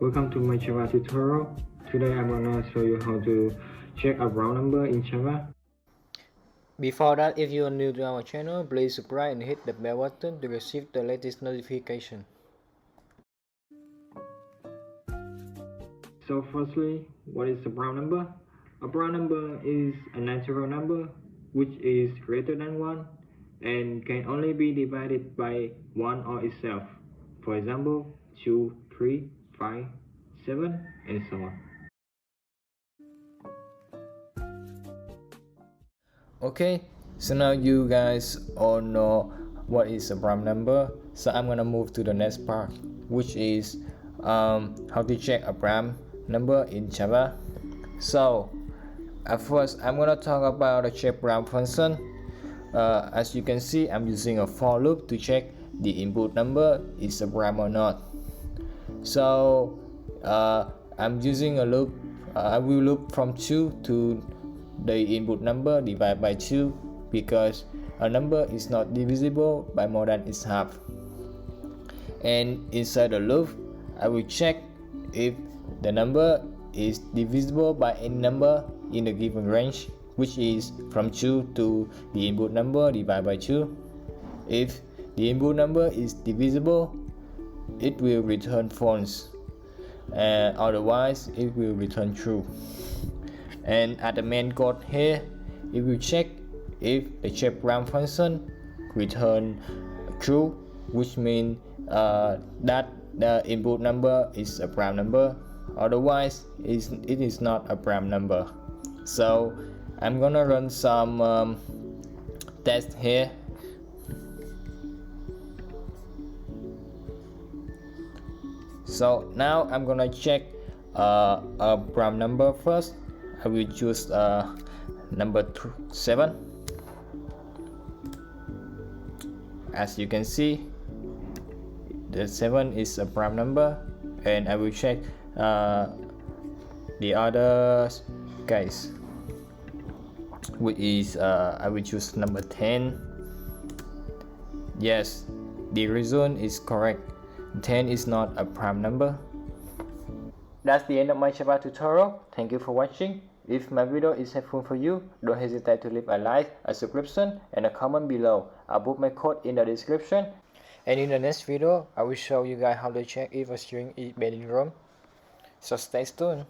Welcome to my Java tutorial. Today I'm gonna show you how to check a round number in Java. Before that, if you are new to our channel, please subscribe and hit the bell button to receive the latest notification. So firstly, what is a round number? A round number is a natural number which is greater than 1 and can only be divided by 1 or itself. For example, 2, 3, 5, 7, and so on. Okay, so now you guys all know what is a prime number. So I'm gonna move to the next part, which is how to check a prime number in Java. So at first, I'm gonna talk about the check prime function. As you can see, I'm using a for loop to check the input number is a prime or not. So I'm using a loop. I will loop from 2 to the input number divided by 2 because a number is not divisible by more than its half. And inside the loop, I will check if the number is divisible by any number in the given range, which is from 2 to the input number divided by 2. If the input number is divisible, it will return false, and otherwise it will return true. And at the main code here, it will check if the check prime function return true, which means that the input number is a prime number, otherwise it is not a prime number. So I'm gonna run some tests here. So now I'm gonna check a prime number first. I will choose number 7. As you can see, the 7 is a prime number, and I will check the other guys, which is I will choose number 10. Yes, the result is correct. 10 is not a prime number. That's the end of my Java tutorial. Thank you for watching. If my video is helpful for you, don't hesitate to leave a like, a subscription, and a comment below. I'll put my code in the description. And in the next video, I will show you guys how to check if a string is bending wrong. So stay tuned.